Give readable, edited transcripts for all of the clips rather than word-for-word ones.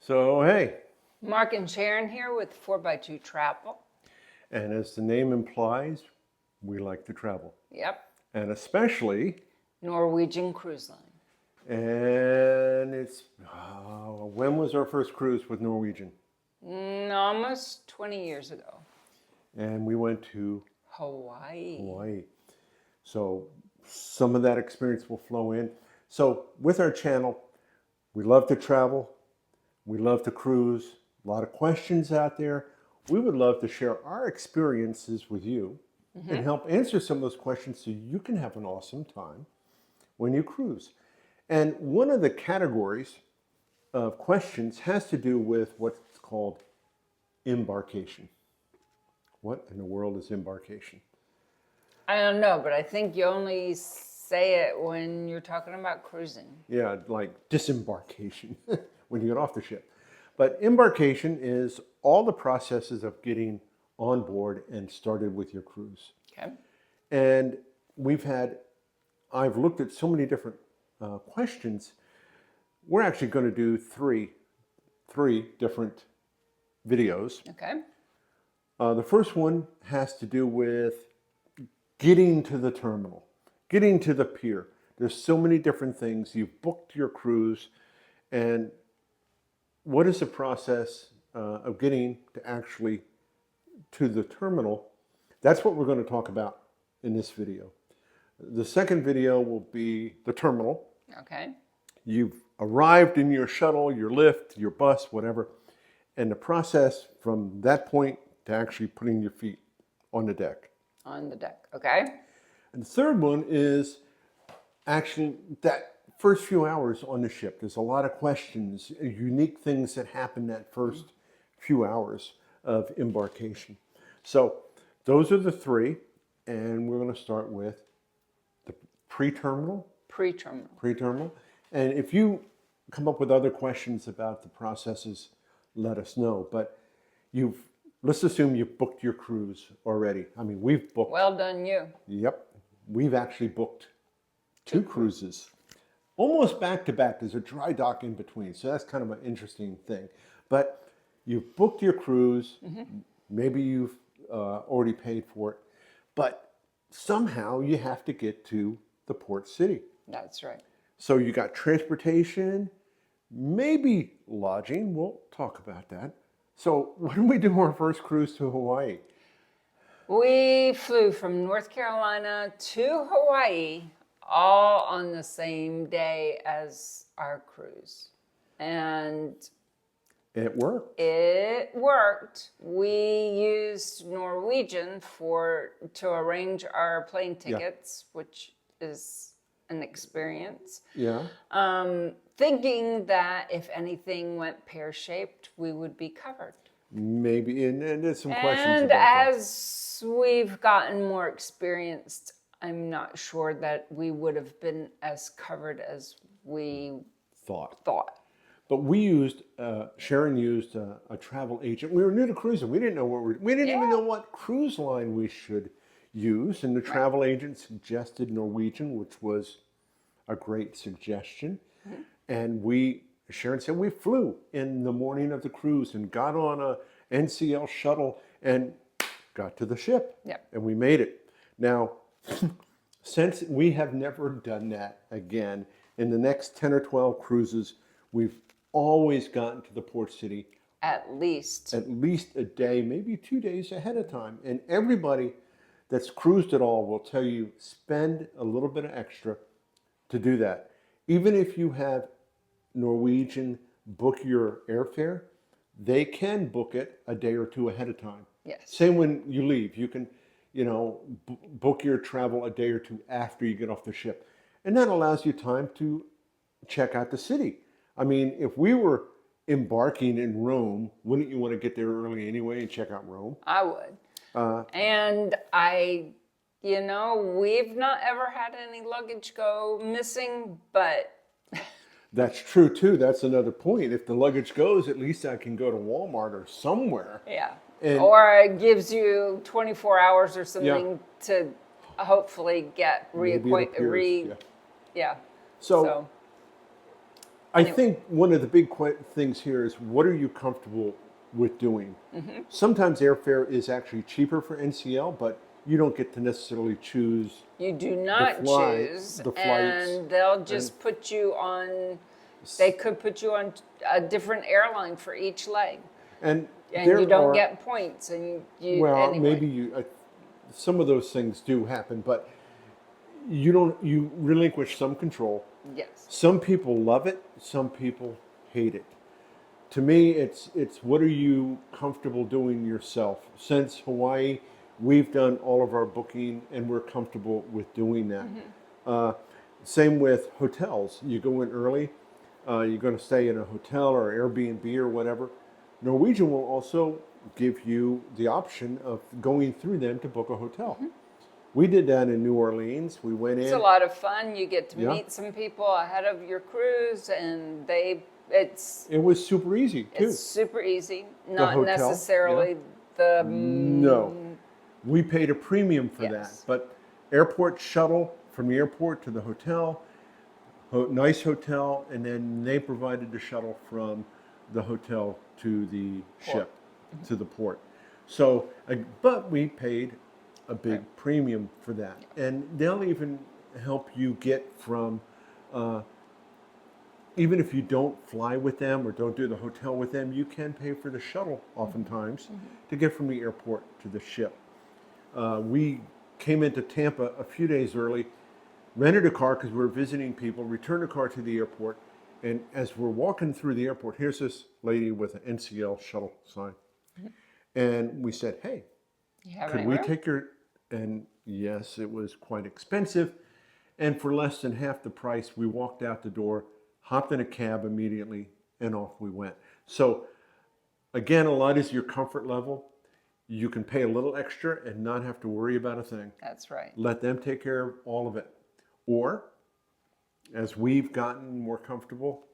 So, hey, Mark and Sharon here with 4x2 Travel. and as the name implies, we like to travel, Yep. and especially, Norwegian Cruise Line. and when was our first cruise with Norwegian? Almost 20 years ago. And we went to Hawaii. Hawaii. So, some of that experience will flow in. So, with our channel, we love to travel, we love to cruise, a lot of questions out there. We would love to share our experiences with you and help answer some of those questions so you can have an awesome time when you cruise. And one of the categories of questions has to do with what's called embarkation. What in the world is embarkation? I don't know, but I think you only say it when you're talking about cruising. Yeah, like disembarkation when you get off the ship. But embarkation is all the processes of getting on board and started with your cruise. Okay. And I've looked at so many different questions. We're actually going to do three different videos. Okay. The first one has to do with getting to the terminal, getting to the pier. There's so many different things. You've booked your cruise, and what is the process of getting to actually to the terminal? That's what we're going to talk about in this video. The second video will be the terminal. Okay. You've arrived in your shuttle, your lift, your bus, whatever, and the process from that point to actually putting your feet on the deck. On the deck. Okay. And the third one is actually that first few hours on the ship. There's a lot of questions, unique things that happen that first few hours of embarkation. So those are the three, and we're going to start with the pre-terminal. Pre-terminal. Pre-terminal. And if you come up with other questions about the processes, let us know. But let's assume you've booked your cruise already. I mean, we've booked. Well done, you. Yep. We've actually booked two cruises. Almost back to back. There's a dry dock in between. So that's kind of an interesting thing. But you've booked your cruise. Maybe you've already paid for it. But somehow you have to get to the port city. That's right. So you got transportation, maybe lodging. We'll talk about that. So when did we do our first cruise to Hawaii? We flew from North Carolina to Hawaii all on the same day as our cruise. And It worked. it worked. We used Norwegian to arrange our plane tickets, which is an experience. Yeah. Thinking that if anything went pear-shaped, we would be covered. Maybe, and there's some questions And about that. as we've gotten more experienced, I'm not sure that we would have been as covered as we thought. But Sharon used a travel agent. We were new to cruising. We didn't know we didn't even know what cruise line we should use. And the travel agent suggested Norwegian, which was a great suggestion. And Sharon said we flew in the morning of the cruise and got on a NCL shuttle and got to the ship. Yep. And we made it. Now, since we have never done that again, in the next 10 or 12 cruises, we've always gotten to the port city At least a day, maybe 2 days ahead of time. And everybody that's cruised at all will tell you spend a little bit of extra to do that. Even if you have Norwegian book your airfare, they can book it a day or two ahead of time. Yes. Same when you leave. You can, book your travel a day or two after you get off the ship. And that allows you time to check out the city. I mean, if we were embarking in Rome, wouldn't you want to get there early anyway and check out Rome? I would. And we've not ever had any luggage go missing, but That's true too. That's another point. If the luggage goes, at least I can go to Walmart or somewhere. yeah. And- Or it gives you 24 hours or something to hopefully get Maybe it appears, yeah. So I think one of the big things here is what are you comfortable with doing? Sometimes airfare is actually cheaper for NCL, but you don't get to necessarily choose You do not choose, the flights, and they'll just put you on. They could put you on a different airline for each leg, and and you don't get points. And you well, anyway. maybe some of those things do happen, but you relinquish some control. Yes. Some people love it, some people hate it. To me, it's what are you comfortable doing yourself? Since Hawaii, we've done all of our booking and we're comfortable with doing that. Same with hotels. You go in early, you're going to stay in a hotel or Airbnb or whatever. Norwegian will also give you the option of going through them to book a hotel. We did that in New Orleans. We went in. It's a lot of fun. You get to Yeah. meet some people ahead of your cruise, and It was super easy too. it's super easy. Not hotel, necessarily No, we paid a premium for Yes. that. But airport shuttle from the airport to the hotel, nice hotel, and then they provided the shuttle from the hotel to the ship, to the port. So, but we paid a big premium for that. And they'll even help you get from, even if you don't fly with them or don't do the hotel with them, you can pay for the shuttle oftentimes to get from the airport to the ship. We came into Tampa a few days early, rented a car because we were visiting people, returned a car to the airport, and as we're walking through the airport, here's this lady with an NCL shuttle sign. And we said, hey, You have could any we room? take your, and yes, it was quite expensive. And for less than half the price, we walked out the door, hopped in a cab immediately, and off we went. So again, a lot is your comfort level. You can pay a little extra and not have to worry about a thing. That's right. Let them take care of all of it. Or, as we've gotten more comfortable,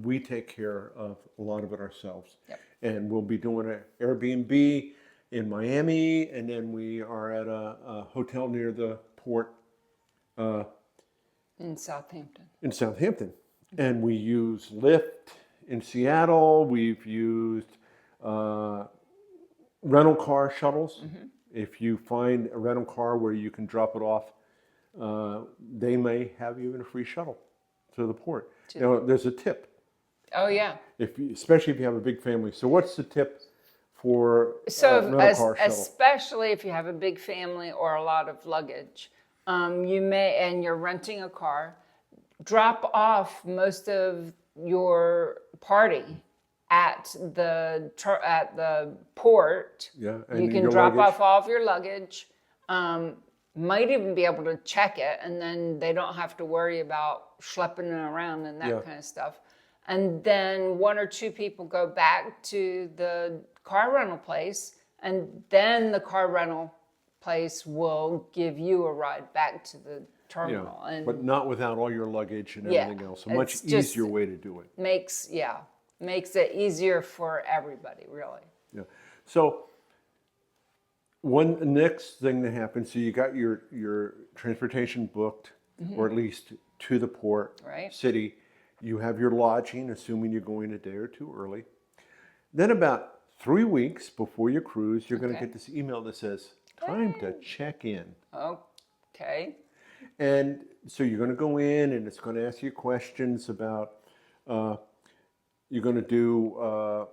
we take care of a lot of it ourselves. Yep. And we'll be doing an Airbnb in Miami, and then we are at a hotel near the port In Southampton. in Southampton. And we use Lyft in Seattle. We've used rental car shuttles. If you find a rental car where you can drop it off, they may have you in a free shuttle to the port. Now, there's a tip, Oh yeah. especially if you have a big family. So what's the tip for So rental car shuttle? especially if you have a big family or a lot of luggage, you may, and you're renting a car, drop off most of your party at the port. Yeah, and You can your drop luggage. off all of your luggage. Might even be able to check it, and then they don't have to worry about schlepping it around and that Yeah. kind of stuff. And then one or two people go back to the car rental place, and then the car rental place will give you a ride back to the terminal. Yeah, And but not without all your luggage and Yeah, everything else. A much it's just- easier way to do it. makes it easier for everybody, really. Yeah. So one next thing that happens, so you got your transportation booked, or at least to the port Right. city. You have your lodging, assuming you're going a day or two early. Then about 3 weeks before your cruise, you're going to Okay. get this email that says, time to check in. Okay. And so you're going to go in and it's going to ask you questions about, you're going to do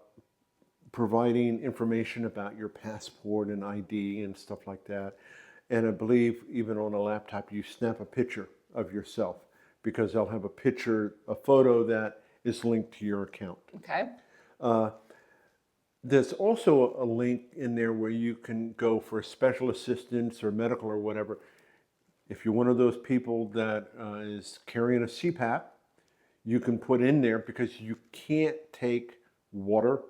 providing information about your passport and ID and stuff like that. And I believe even on a laptop, you snap a picture of yourself because they'll have a photo that is linked to your account. Okay. There's also a link in there where you can go for special assistance or medical or whatever. If you're one of those people that is carrying a CPAP, you can put in there because you can't take water.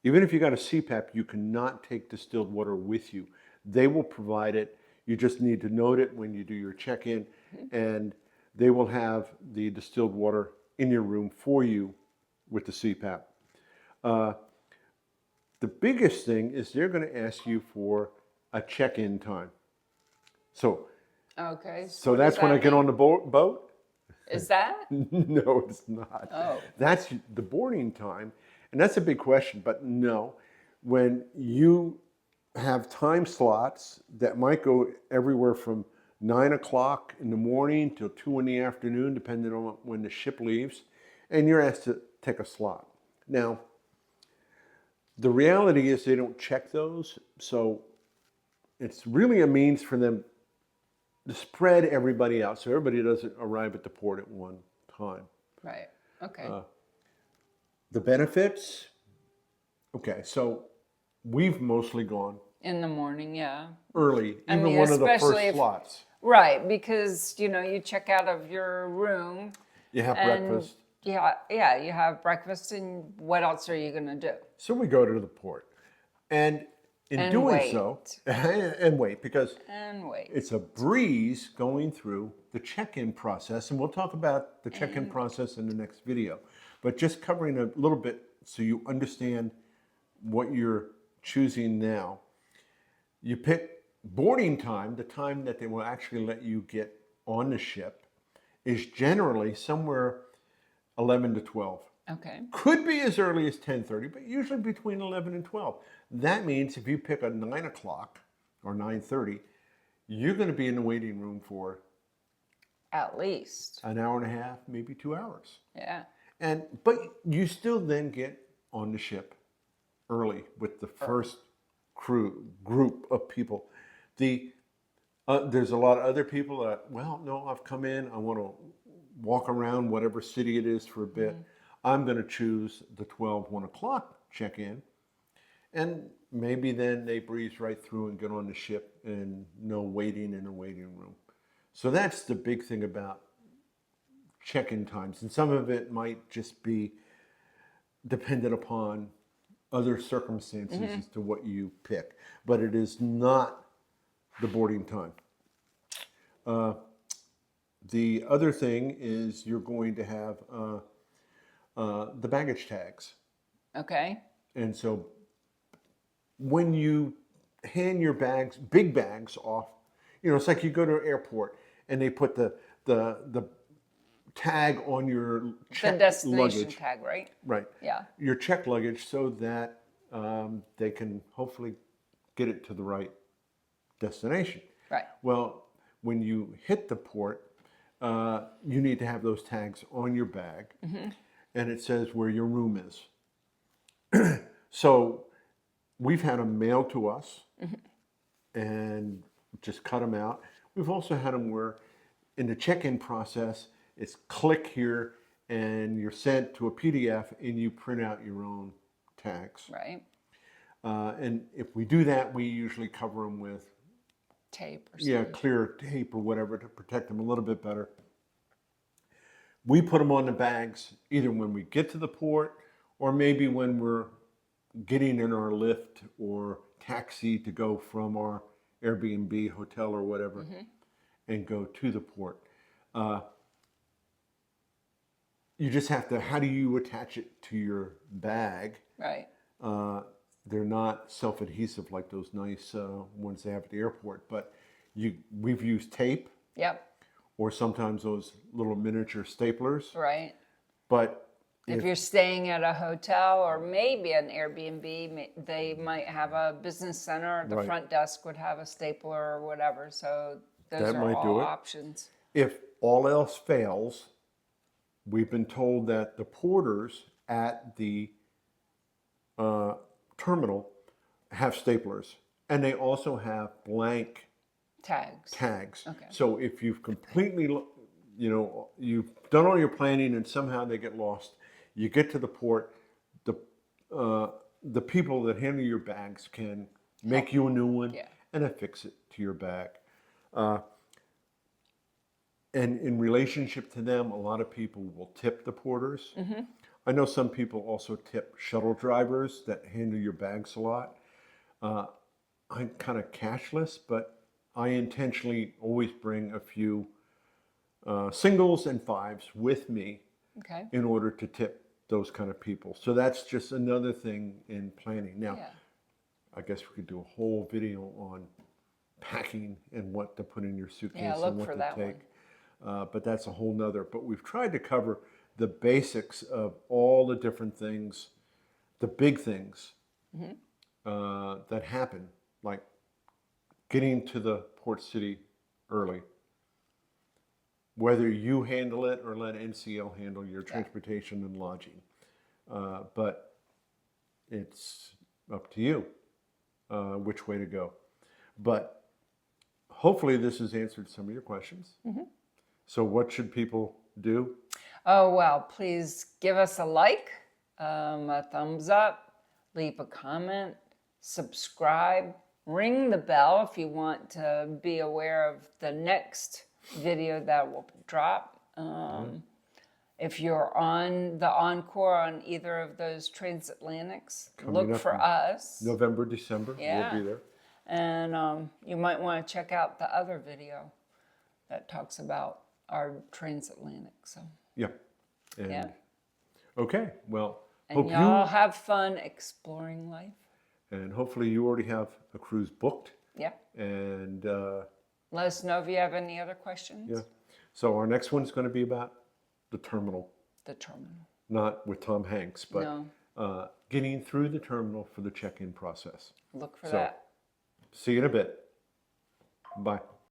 Even if you got a CPAP, you cannot take distilled water with you. They will provide it. You just need to note it when you do your check-in, and they will have the distilled water in your room for you with the CPAP. The biggest thing is they're going to ask you for a check-in time. So Okay. So what that's does when I that get mean? on the boat. Is that? No, it's not. Oh. That's the boarding time. And that's a big question, but no. When you have time slots that might go everywhere from 9 o'clock in the morning till 2 in the afternoon, depending on when the ship leaves, and you're asked to take a slot. Now, the reality is they don't check those, so it's really a means for them to spread everybody out so everybody doesn't arrive at the port at one time. Right. Okay. The benefits, okay, so we've mostly gone In the morning, yeah. early, I even mean, one of the especially first if- slots. Right, because you check out of your room. You have and breakfast. Yeah, you have breakfast, and what else are you gonna do? So we go to the port. And in And doing wait. so, and wait, because And wait. it's a breeze going through the check-in process, and we'll talk about the check-in process in the next video. But just covering a little bit so you understand what you're choosing now. You pick boarding time, the time that they will actually let you get on the ship, is generally somewhere 11 to 12. Okay. Could be as early as 10:30, but usually between 11 and 12. That means if you pick a 9 o'clock or 9:30, you're going to be in the waiting room for At least. an hour and a half, maybe 2 hours. Yeah. But you still then get on the ship early with the first group of people. There's a lot of other people that, well, no, I've come in, I want to walk around whatever city it is for a bit. I'm going to choose the 1 o'clock check-in. And maybe then they breeze right through and get on the ship and no waiting in a waiting room. So that's the big thing about check-in times. And some of it might just be dependent upon other circumstances as to what you pick. But it is not the boarding time. The other thing is you're going to have the baggage tags. Okay. And so when you hand your bags, big bags off, it's like you go to an airport and they put the tag on your The checked destination luggage. tag, right? Right. Yeah. Your checked luggage so that they can hopefully get it to the right destination. Right. Well, when you hit the port, you need to have those tags on your bag, and it says where your room is. So we've had them mailed to us and just cut them out. We've also had them where in the check-in process, it's click here and you're sent to a PDF and you print out your own tags. Right. And if we do that, we usually cover them with Tape or something. clear tape or whatever to protect them a little bit better. We put them on the bags either when we get to the port or maybe when we're getting in our lift or taxi to go from our Airbnb, hotel or whatever and go to the port. You just have to, how do you attach it to your bag? Right. They're not self-adhesive like those nice ones they have at the airport, but we've used tape Yep. or sometimes those little miniature staplers. Right. But If you're staying at a hotel or maybe an Airbnb, they might have a business center. The Right. front desk would have a stapler or whatever. So those That are might do all it. options. if all else fails, we've been told that the porters at the terminal have staplers, and they also have blank Tags. Okay. So if you've completely, you've done all your planning and somehow they get lost, you get to the port, the people that handle your bags can make you a new one and affix it to your bag. And in relationship to them, a lot of people will tip the porters. I know some people also tip shuttle drivers that handle your bags a lot. I'm kind of cashless, but I intentionally always bring a few singles and fives with me Okay. in order to tip those kind of people. So that's just another thing in planning. Now, I guess we could do a whole video on packing and what to put in your suitcase Yeah, look and what for to that take. but that's a whole nother. But we've tried to cover the basics of all the different things, the big things that happen, like getting to the port city early. Whether you handle it or let NCL handle your transportation and lodging. But it's up to you which way to go. But hopefully this has answered some of your questions. So what should people do? Oh, well, please give us a like, a thumbs up, leave a comment, subscribe, ring the bell if you want to be aware of the next video that will drop. If you're on the Encore on either of those transatlantics, look for us. November, December, Yeah. we'll be there. And you might want to check out the other video that talks about our transatlantic. So Yeah. And, yeah. Okay, well, And hope y'all have fun exploring life. and hopefully you already have a cruise booked. Yeah. And Let us know if you have any other questions. yeah, so our next one's going to be about the terminal, The terminal. not with Tom Hanks, but No. getting through the terminal for the check-in process. Look for So- that. See you in a bit. Bye.